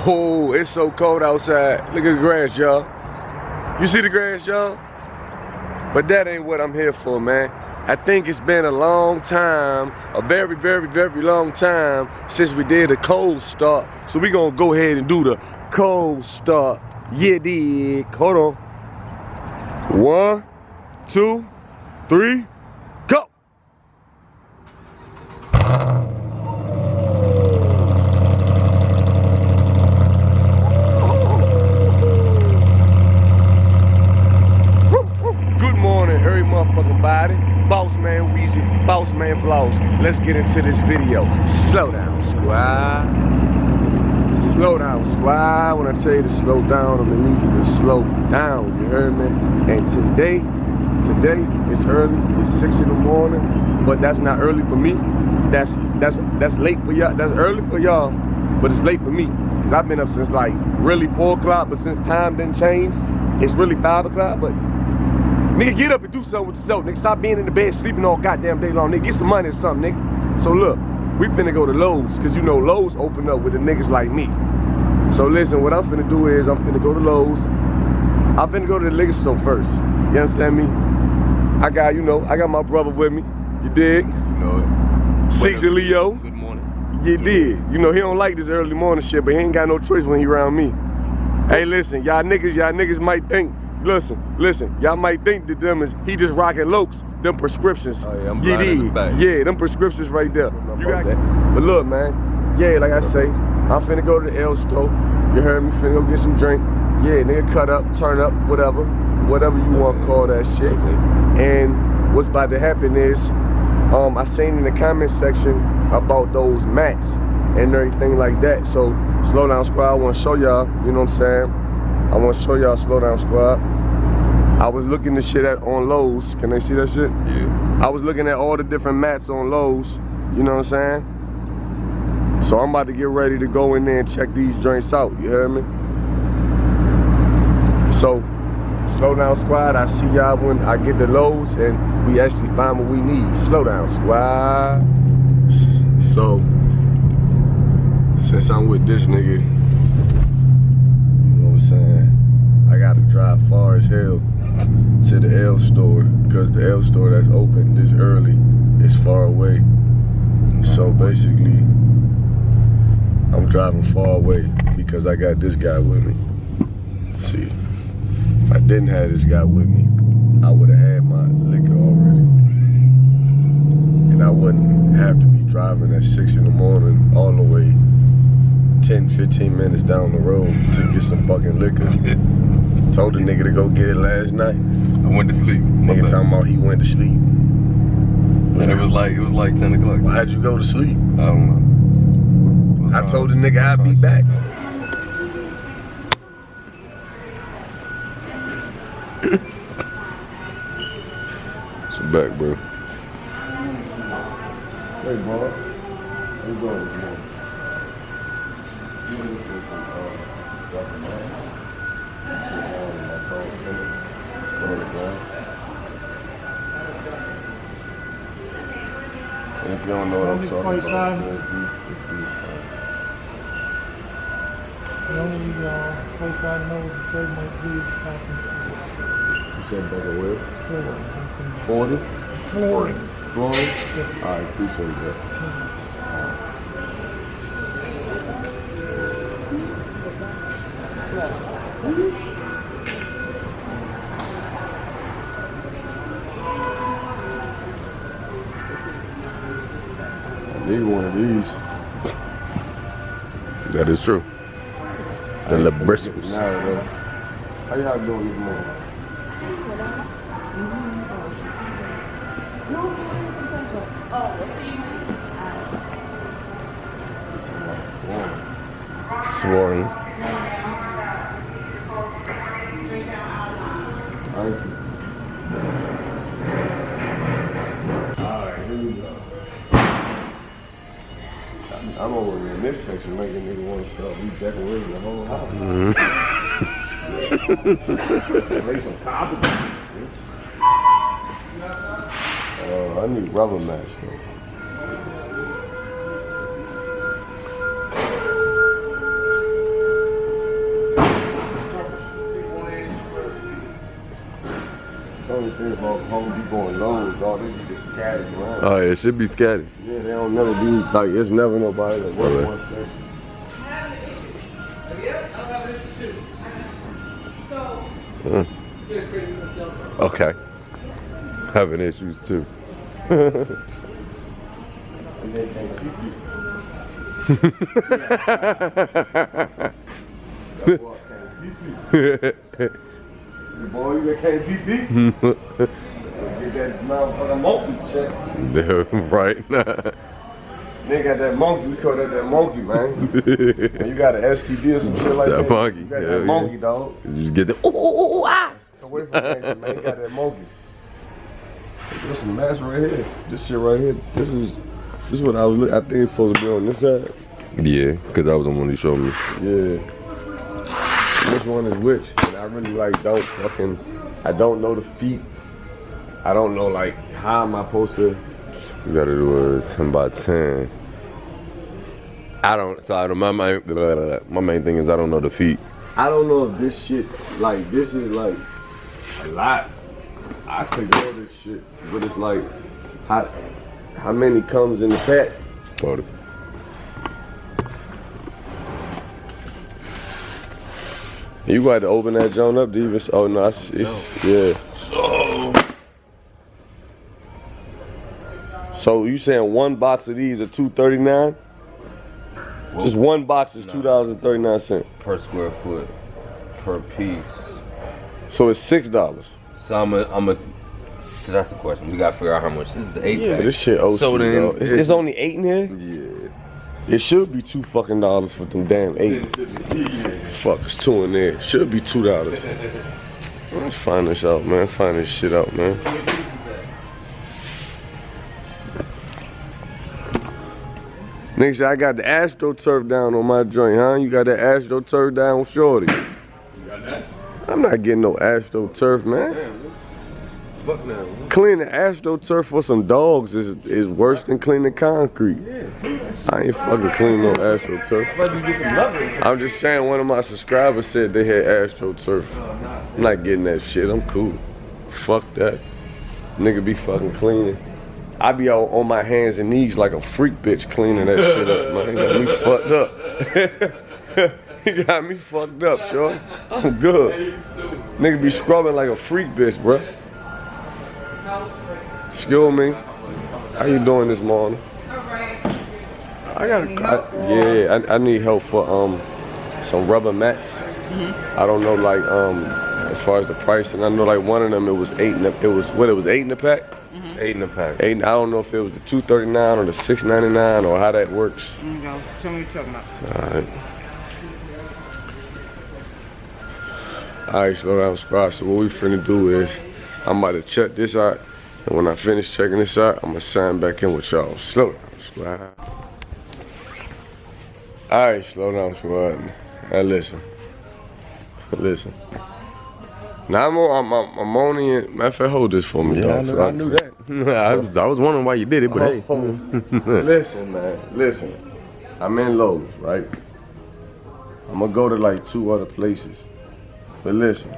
Oh, it's so cold outside. Look at the grass, y'all. You see the grass, y'all? But that ain't what I'm here for, man. I think it's been a long time, a very, very, very long time since we did a cold start. So we gonna go ahead and do the cold start. Yeah, dig. Hold on. 1, 2, 3, go. Good morning, every motherfucking body. Boss man Weezy, boss man Floss. Let's get into this video. Slow down, squad. Slow down, squad. When I tell you to slow down, I'm gonna need you to slow down. You heard me? And today it's early. It's 6 in the morning, but that's not early for me. That's late for y'all. That's early for y'all, but it's late for me. Cause I've been up since like really 4 o'clock, but since time didn't change, it's really 5 o'clock. But nigga, get up and do something with yourself, nigga. Stop being in the bed sleeping all goddamn day long, nigga. Get some money or something, nigga. So look, we finna go to Lowe's, cause you know Lowe's open up with the niggas like me. So listen, what I'm finna do is I'm finna go to Lowe's. I'm finna go to the liquor store first. You understand me? I got my brother with me. You dig? You know it. Caesar Leo. Good morning. You did. You know he don't like this early morning shit, but he ain't got no choice when he around me. Hey, listen, y'all niggas might think. Listen, y'all might think that he just rocking Lokes, them prescriptions. Oh yeah, I'm blind in the back. Yeah, them prescriptions right there. You got that. But look, man, yeah, like I say, I'm finna go to the L store. You heard me? Finna go get some drink. Yeah, nigga, cut up, turn up, whatever you want to call that shit. And what's about to happen is, I seen in the comment section about those mats and everything like that. So, slow down squad, I want to show y'all, you know what I'm saying? I want to show y'all slow down squad. I was looking at shit on Lowe's. Can they see that shit? Yeah. I was looking at all the different mats on Lowe's. You know what I'm saying? So I'm about to get ready to go in there and check these joints out. You heard me? So, slow down squad. I see y'all when I get to Lowe's and we actually find what we need. Slow down squad. So, since I'm with this nigga, I'm saying, I gotta drive far as hell to the L store because the L store that's open this early is far away. So basically, I'm driving far away because I got this guy with me. See, if I didn't have this guy with me, I would have had my liquor already. And I wouldn't have to be driving at 6 in the morning all the way 10-15 minutes down the road to get some fucking liquor. Told the nigga to go get it last night. I went to sleep. Nigga talking about he went to sleep. And it was like 10 o'clock. Why'd you go to sleep? I don't know. I told the nigga I'd be back. So back, bro. Hey, boss. How you doing this morning? And if you don't know what I'm talking about, the only place I know the third might be is you said back at where? Florida. 40? Florida. Florida? Yeah. I appreciate that. I need one of these. That is true. The Labriscos. How y'all doing this morning? Sworn. Thank you. Alright, here we go. I'm over in this section making nigga want to start redecorating the whole house. Make some carpet. I need rubber mats though. thing about Home Depot and Lowe's, dog. They just get scattered around. Oh, yeah, it should be scattered. Yeah, they don't never be like. There's never nobody that works Right. one section. Okay. Having issues too. And they can't keep you. That boy can't keep you. The boy, you can't keep you. Get that motherfucking monkey check. Right. Nigga got that monkey, we call that monkey, man. And you got an STD or some shit like That that. monkey, You got hell that yeah. monkey, dog. You just get the ah. Away from that shit, man. You got that monkey. There's some mess right here. This shit right here. This is what I was looking. I think it's supposed to be on this side. Yeah, because I was the one who showed me. Yeah. Which one is which? And I really like I don't know the feet. I don't know like how am I supposed to. You gotta do a 10 by 10. My main thing is I don't know the feet. I don't know if this shit like this is like a lot. I take all this shit, but it's like how many comes in the pack? Got it. You got to open that joint up to even. Oh no, it's yeah. So you saying one box of these are $2.39? Just one box is $2.39. Per square foot, per piece. So it's $6. So so that's the question. We gotta figure out how much. This is 8 Yeah, pack. this shit OC. So then, dog. It's only 8 in here. yeah. It should be $2 fucking for them damn 8. Fuck, it's 2 in there. Should be $2. Let's find this out, man. Find this shit out, man. Nigga, I got the AstroTurf down on my joint, huh? You got that AstroTurf down, shorty? You got that? I'm not getting no AstroTurf, man. Cleaning AstroTurf for some dogs is worse than cleaning concrete. I ain't fucking cleaning no AstroTurf. I'm just saying one of my subscribers said they had AstroTurf. I'm not getting that shit. I'm cool. Fuck that. Nigga be fucking cleaning. I be out on my hands and knees like a freak bitch cleaning that shit up, man. You got me fucked up. You got me fucked up, sure. I'm good. Nigga be scrubbing like a freak bitch, bruh. Excuse me. How you doing this morning? I need help for some rubber mats. I don't know like as far as the price, and I know like one of them it was 8 in the it was 8 in the pack. 8 in the pack. 8. I don't know if it was the $2.39 or the $6.99 or how that works. There you go. Show me what you're talking about. Alright, slow down, squad. So what we finna do is I'm about to check this out, and when I finish checking this out, I'm gonna sign back in with y'all. Slow down, squad. Alright, slow down, squad. Now listen. Now I'm only in. Matter of fact, hold this for me, dog. I knew that. I was wondering why you did it, but hey. Listen, man. Listen. I'm in Lowe's, right? I'm gonna go to like 2 other places. But listen,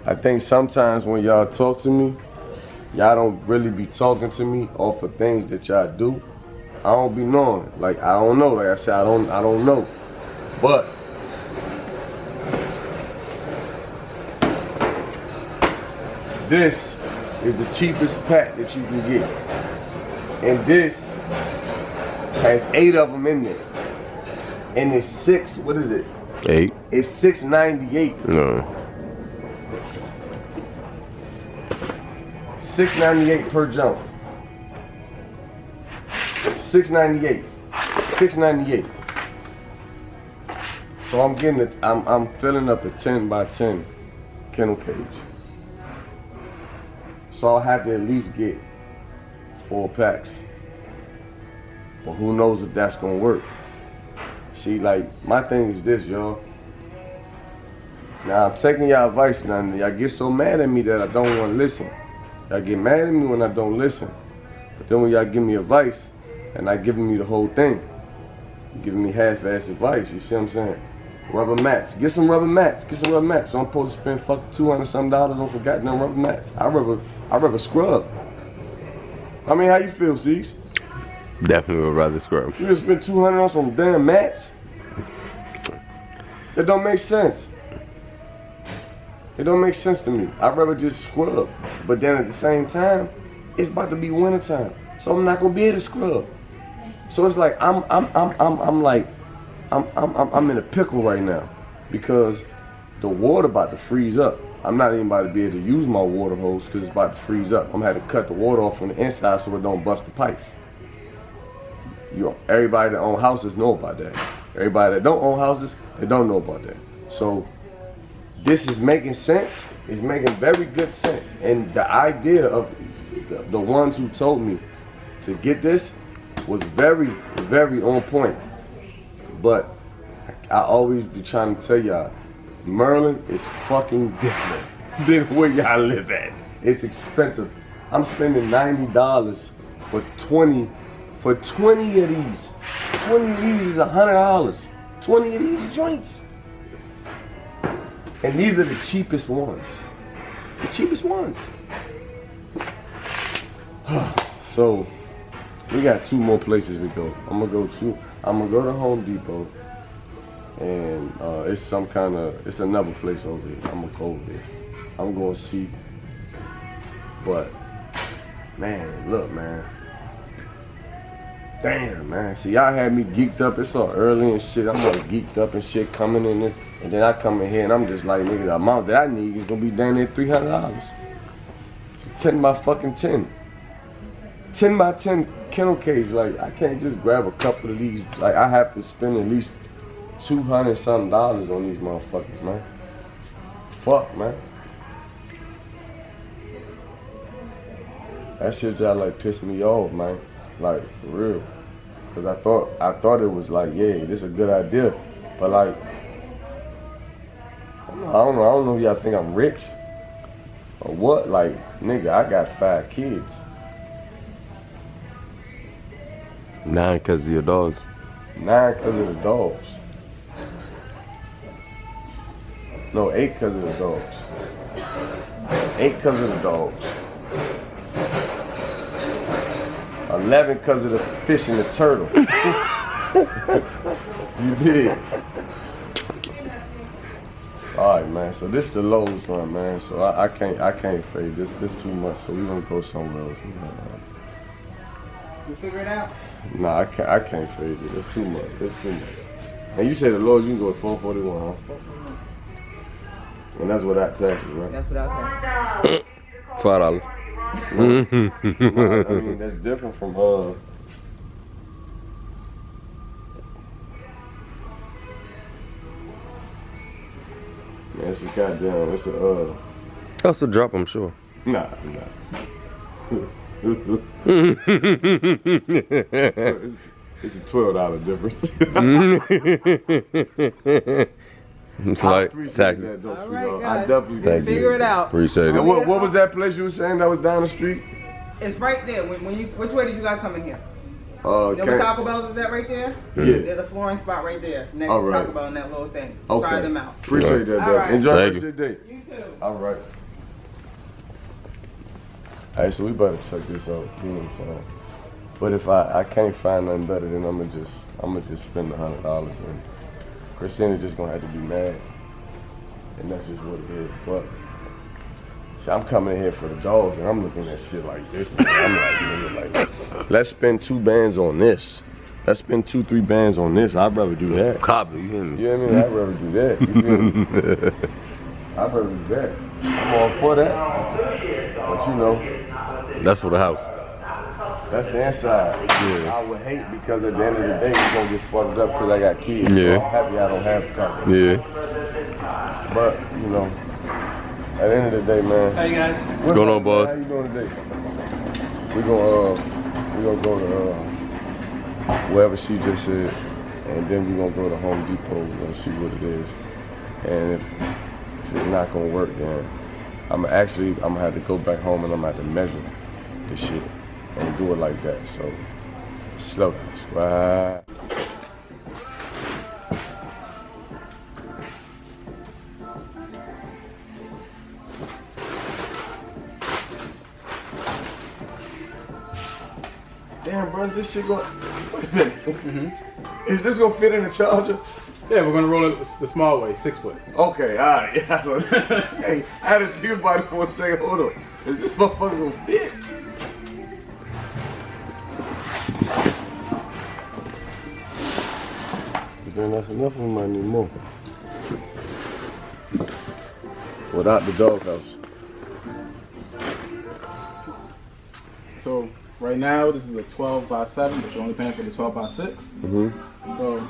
I think sometimes when y'all talk to me, y'all don't really be talking to me off of things that y'all do. I don't be knowing. Like I don't know. Like I said, I don't know. But this is the cheapest pack that you can get. And this has 8 of them in there. And it's 6, what is it? 8. It's $6.98. No. $6.98 per jump. $6.98. $6.98. So I'm getting it. I'm filling up a 10 by 10 kennel cage. So I'll have to at least get 4 packs. But who knows if that's gonna work? See, like, my thing is this, y'all. Now, I'm taking y'all advice now. Y'all get so mad at me that I don't want to listen. Y'all get mad at me when I don't listen. But then when y'all give me advice, and I giving me the whole thing, you're giving me half-ass advice, you see what I'm saying? Rubber mats. Get some rubber mats. Get some rubber mats. So I'm supposed to spend fucking $200 something on some goddamn rubber mats. I rather scrub. I mean, how you feel, Cease? Definitely would rather scrub. You just spend $200 on some damn mats? It don't make sense. It don't make sense to me. I'd rather just scrub. But then at the same time, it's about to be winter time. So I'm not gonna be able to scrub. So it's like I'm in a pickle right now because the water about to freeze up. I'm not even about to be able to use my water hose because it's about to freeze up. I'm gonna have to cut the water off from the inside so it don't bust the pipes. Everybody that own houses know about that. Everybody that don't own houses, they don't know about that. So this is making sense. It's making very good sense. And the idea of the ones who told me to get this was very, very on point. But I always be trying to tell y'all, Maryland is fucking different than where y'all live at. It's expensive. I'm spending $90 for 20 of these. 20 of these is $100. 20 of these joints. And these are the cheapest ones. The cheapest ones. So we got 2 more places to go. I'm gonna go to Home Depot, and it's another place over there. I'm gonna go over there. I'm gonna see. But man, look, man. Damn, man. See, y'all had me geeked up. It's so early and shit. I'm all geeked up and shit coming in there. And then I come in here and I'm just like, nigga, the amount that I need is gonna be down there $300. 10 by fucking 10. 10 by 10 kennel cage. Like, I can't just grab a couple of these. Like, I have to spend at least $200 something on these motherfuckers, man. Fuck, man. That shit just like pissed me off, man. Like, for real. Cause I thought it was like, yeah, this is a good idea. But like, I don't know if y'all think I'm rich or what. Like, nigga, I got 5 kids. 9 because of your dogs. 9 because of the dogs. No, 8 because of the dogs. 8 because of the dogs. 11 because of the fish and the turtle. You did. All right, man. So this is the Lowe's one, man. So I can't fade this. This too much. So we gonna go somewhere else. You figure it out? Nah, I can't fade it. It's too much. It's too much. And you say the Lowe's, you can go at 441, huh? And that's without taxes, right? That's without taxes. $5. I mean, that's different from man, it's a goddamn, That's a drop, I'm sure. Nah. It's a $12 difference. It's like taxes. That, though, All right, I guys. definitely Thank you. Figure it out. Appreciate And it. what was that place you were saying that was down the street? It's right there. Which way did you guys come in here? There was Taco Bell's, is that right there? Yeah. There's a flooring spot right there next All to right. Taco Bell and that little thing. Okay. Try them out. Appreciate that, All Deb. right. Enjoy the Thank rest of your day. You too. All right. Hey, so we better check this out. You know what I'm saying? But if I can't find nothing better, then I'm gonna just spend $100, and Christina just gonna have to be mad, and that's just what it is. But see, I'm coming in here for the dogs, and I'm looking at shit like this. Man. I'm like, nigga, like, let's spend 2 bands on this. Let's spend 2-3 bands on this. I'd rather do that. Copy, you hear me? You know what I mean? I'd rather do that. You feel me? I'd rather do that. I'm all for that. But you know, That's for the house. that's the inside. Yeah. I would hate because at the end of the day, it's gonna get fucked up because I got kids. Yeah. So I'm happy I don't have cover. Yeah. But, you know, at the end of the day, man. Hey guys. What's going up, on, boss? man? How you doing today? We gonna go to wherever she just said, and then we gonna go to Home Depot. We're gonna see what it is, and if it's not gonna work, then I'm gonna have to go back home and I'm gonna have to measure the shit and do it like that. So slow down, squad. Damn, bro, is this shit going? Wait a minute. Is this gonna fit in the Charger? Yeah, we're gonna roll it the small way, 6 foot. Okay, all right. Hey, I had to think about it for a second. Hold on. Is this motherfucker gonna fit? Then that's enough. We might need more. Without the doghouse. So right now this is a 12 by 7, but you're only paying for the 12 by 6. So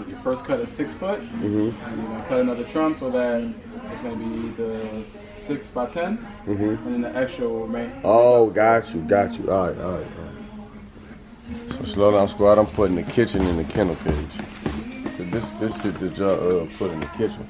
your first cut is 6 foot, and you're gonna cut another trunk so that it's gonna be the 6 by 10, and then the extra will remain. Oh, got you. All right. So slow down, squad. I'm putting the kitchen in the kennel cage. This shit that y'all put in the kitchen.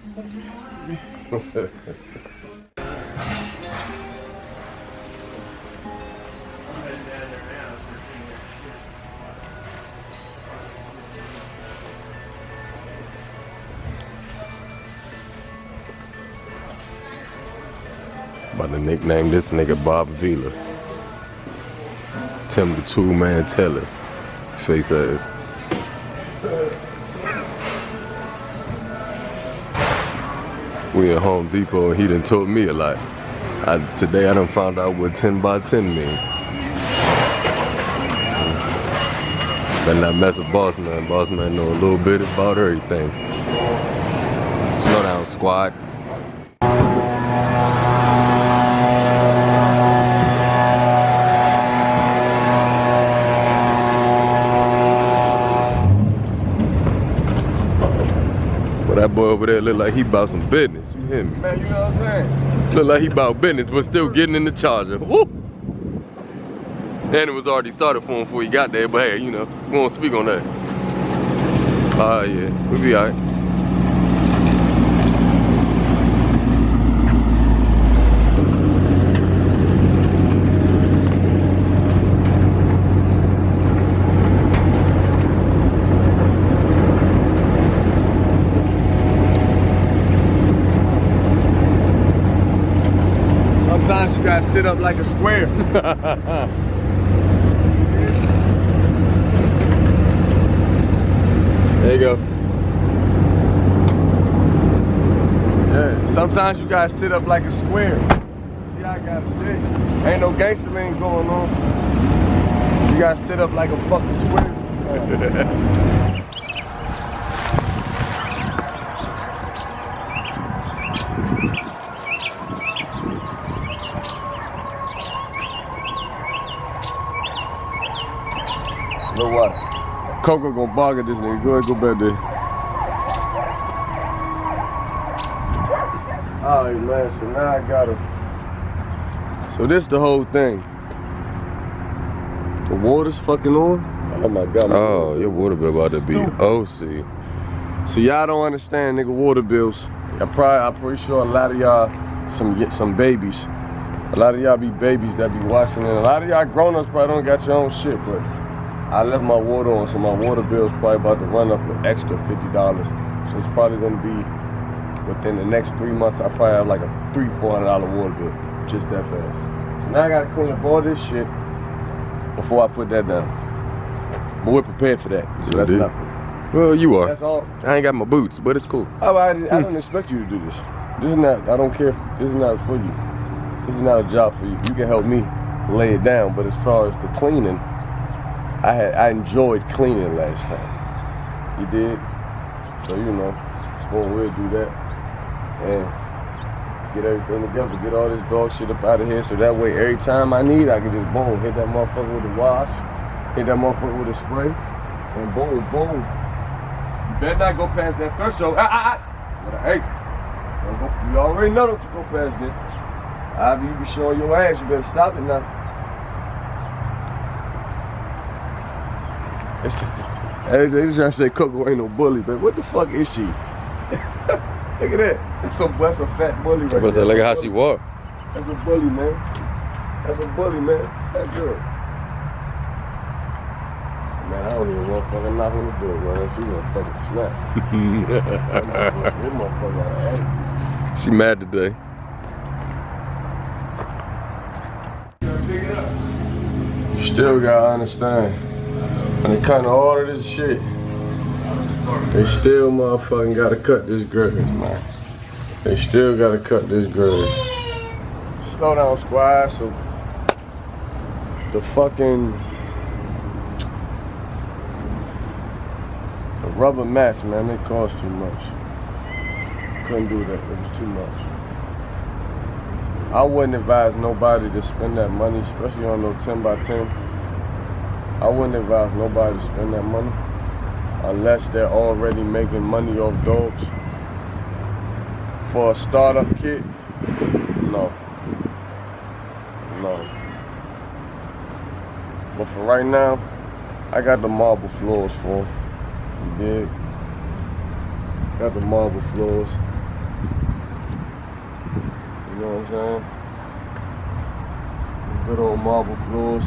About to nickname this nigga Bob Vila. Tim the two-man teller. Face ass. We at Home Depot and he done taught me a lot. Today I done found out what 10 by 10 mean. Better not mess with Boss Man. Boss Man know a little bit about everything. Slow down, squad. That boy over there look like he about some business. You hear me? Man, you know what I'm saying? Look like he about business, but still getting in the Charger. Woo! And it was already started for him before he got there, but hey, you know, we won't speak on that. Yeah, we'll be alright. Sometimes you gotta sit up like a square. There you go. Yeah, sometimes you gotta sit up like a square. See, I gotta sit. Ain't no gangster lane going on. You gotta sit up like a fucking square. You know what? Coco gonna bargain this nigga. Go ahead, go back there. Alright, man, so now I gotta. So this the whole thing. The water's fucking on. Oh my god. Oh, your water bill about to be OC. So y'all don't understand, nigga, water bills. I'm pretty sure a lot of y'all, some babies. A lot of y'all be babies that be watching, and a lot of y'all grown-ups probably don't got your own shit, but I left my water on, so my water bill's probably about to run up an extra $50. So it's probably gonna be, within the next 3 months, I probably have like a $300-400 water bill, just that fast. So now I gotta clean up all this shit before I put that down. But we're prepared for that, so that's nothing. Well, you are. That's all. I ain't got my boots, but it's cool. I don't expect you to do this. This is not, I don't care, this is not for you. This is not a job for you. You can help me lay it down, but as far as the cleaning, I enjoyed cleaning last time. You did? So, you know, boom, we'll do that. And get everything together, get all this dog shit up out of here, so that way every time I need, I can just boom, hit that motherfucker with a wash, hit that motherfucker with a spray, and boom, boom. You better not go past that threshold. But hey, you already know that you go past this. You be showing your ass, you better stop it now. They just trying to say Coco ain't no bully, but what the fuck is she? Look at that. That's a fat bully right there. Look at how she walk. That's a bully, man. That's a bully, man. That girl. Man, I don't even want to fucking knock on the door, man. She gonna fucking snap. That motherfucker. She mad today. You still gotta understand. When it come to all of this shit, they still motherfucking gotta cut this grass, man. They still gotta cut this grass. Slow down, squad. So the rubber mats, man, they cost too much. Couldn't do that, it was too much. I wouldn't advise nobody to spend that money, especially on no 10 by 10. I wouldn't advise nobody to spend that money unless they're already making money off dogs. For a startup kit, no. No. But for right now, I got the marble floors for them. You dig? Got the marble floors. You know what I'm saying? Good old marble floors.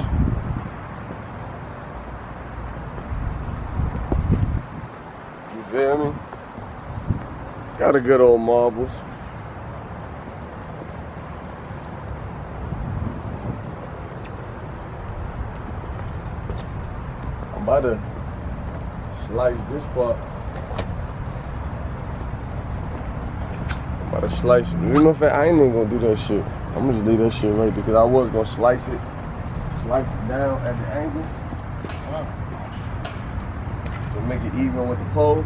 You feel me? Got a good old marbles. I'm about to slice this part. I'm about to slice it. You know, in fact, I ain't even gonna do that shit. I'm gonna just leave that shit right there because I was gonna slice it down at the angle to make it even with the pole.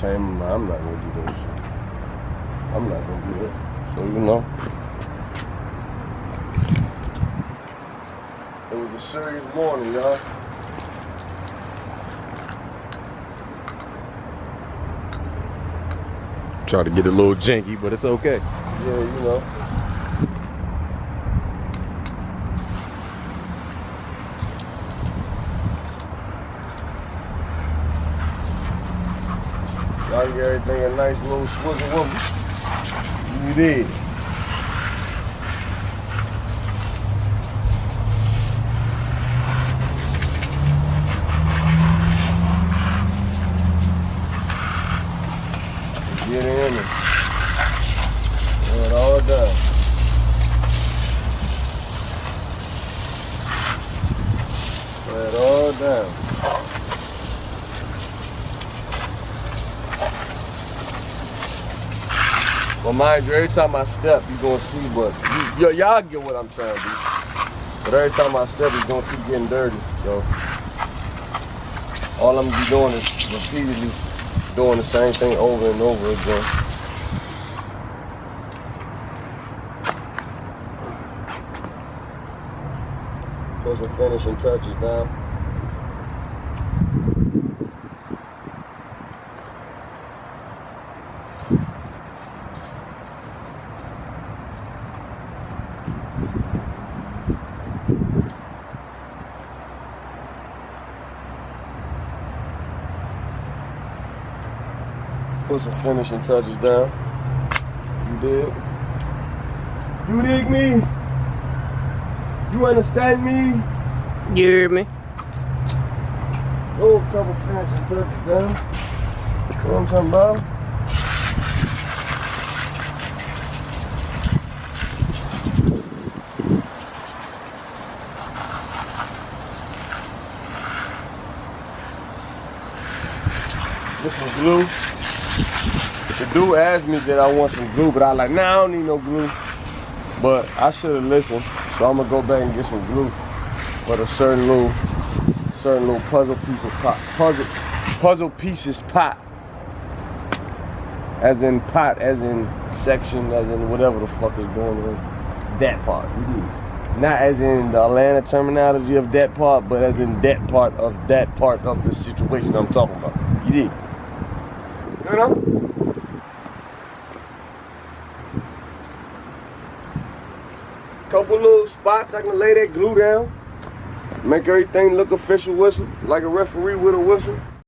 I'm not gonna do that shit. I'm not gonna do that. So you know, it was a serious morning, y'all. Try to get a little janky, but it's okay. Yeah, you know. Y'all get everything a nice little swizzle wobble. You did. Get in and lay it all down. Lay it all down. Well, mind you, every time I step, you're gonna see, but y'all get what I'm trying to do. But every time I step, it's gonna keep getting dirty. So all I'm gonna be doing is repeatedly doing the same thing over and over again. Put some finishing touches down. Put some finishing touches down. You dig? You dig me? You understand me? You hear me? Oh, a couple finishing touches down. You know what I'm talking about? Get some glue. The dude asked me that I want some glue, but I was like, nah, I don't need no glue. But I should have listened, so I'm gonna go back and get some glue for a certain little puzzle pieces pot. As in pot, as in section, as in whatever the fuck is going on. That part. Not as in the Atlanta terminology of that part, but as in that part of the situation I'm talking about. You dig? You know? Couple little spots I can lay that glue down. Make everything look official whistle, like a referee with a whistle.